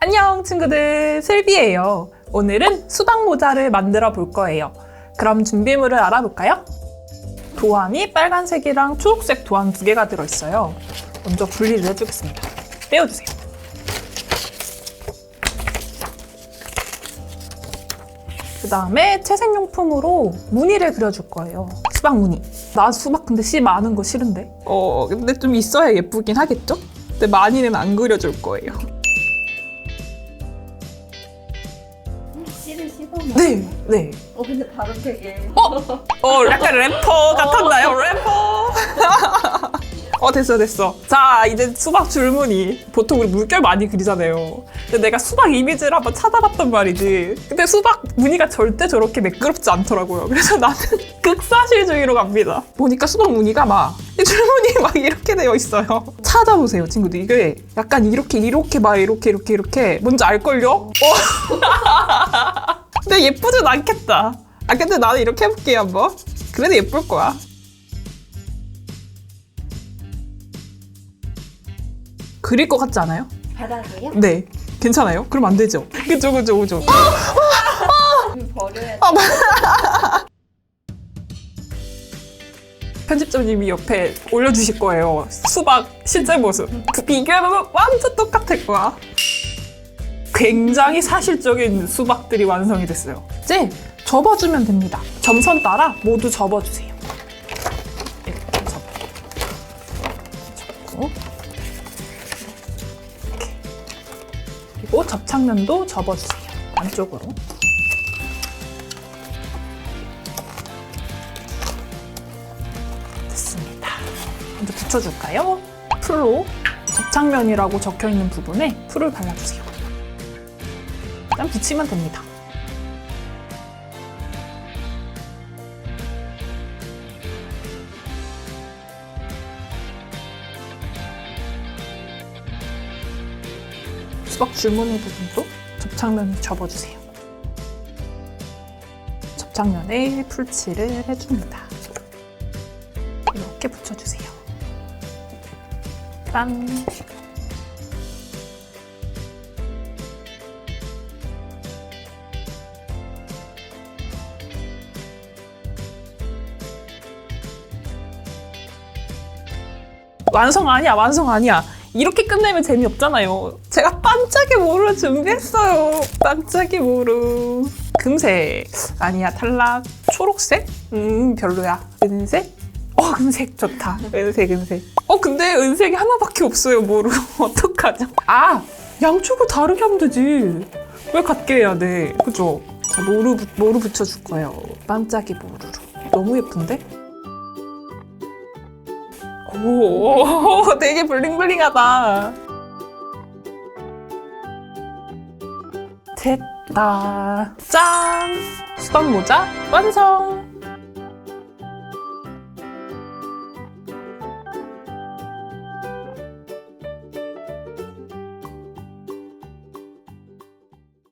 안녕 친구들, 슬비예요. 오늘은 수박 모자를 만들어 볼 거예요. 그럼 준비물을 알아볼까요? 도안이 빨간색이랑 초록색 도안 2개가 들어있어요. 먼저 분리를 해주겠습니다. 떼어주세요. 그 다음에 채색용품으로 무늬를 그려줄 거예요. 수박 무늬. 나 수박 근데 씨 많은 거 싫은데? 근데 좀 있어야 예쁘긴 하겠죠? 근데 많이는 안 그려줄 거예요. 씨를 씹어먹어? 네. 근데 바로 되게 약간 래퍼 같았나요? 래퍼. 됐어. 자, 이제 수박 줄무늬. 보통 우리 물결 많이 그리잖아요. 근데 내가 수박 이미지를 한번 찾아봤단 말이지. 근데 수박 무늬가 절대 저렇게 매끄럽지 않더라고요. 그래서 나는 극사실주의로 갑니다. 보니까 수박 무늬가 막 줄무늬 막 이렇게 되어 있어요. 찾아보세요, 친구들. 이게 약간 이렇게 막 이렇게 뭔지 알걸요? 근데 예쁘진 않겠다. 근데 나는 이렇게 해볼게요, 한번. 그래도 예쁠 거야. 그릴 것 같지 않아요? 바닥이에요? 네. 괜찮아요? 그럼 안 되죠? 그죠. 버려야 돼. 편집자님이 옆에 올려주실 거예요. 수박 실제 모습. 비교해보면 완전 똑같을 거야. 굉장히 사실적인 수박들이 완성이 됐어요. 이제 접어주면 됩니다. 점선 따라 모두 접어주세요. 이렇게 접고 이렇게. 그리고 접착면도 접어주세요. 안쪽으로. 됐습니다. 먼저 붙여줄까요? 풀로 접착면이라고 적혀있는 부분에 풀을 발라주세요. 일단 붙이면 됩니다. 수박 줄무늬 부분도 접착면을 접어주세요. 접착면에 풀칠을 해줍니다. 이렇게 붙여주세요. 짠! 완성 아니야. 이렇게 끝내면 재미없잖아요. 제가 반짝이 모루 준비했어요. 반짝이 모루. 금색. 아니야, 탈락. 초록색? 별로야. 은색? 은색 좋다. 은색. 근데 은색이 하나밖에 없어요, 모루. 어떡하죠? 양쪽을 다르게 하면 되지. 왜 같게 해야 돼? 그죠? 자, 모루 붙여줄 거예요. 반짝이 모루로. 너무 예쁜데? 오, 되게 블링블링하다. 됐다. 짠! 수박 모자 완성!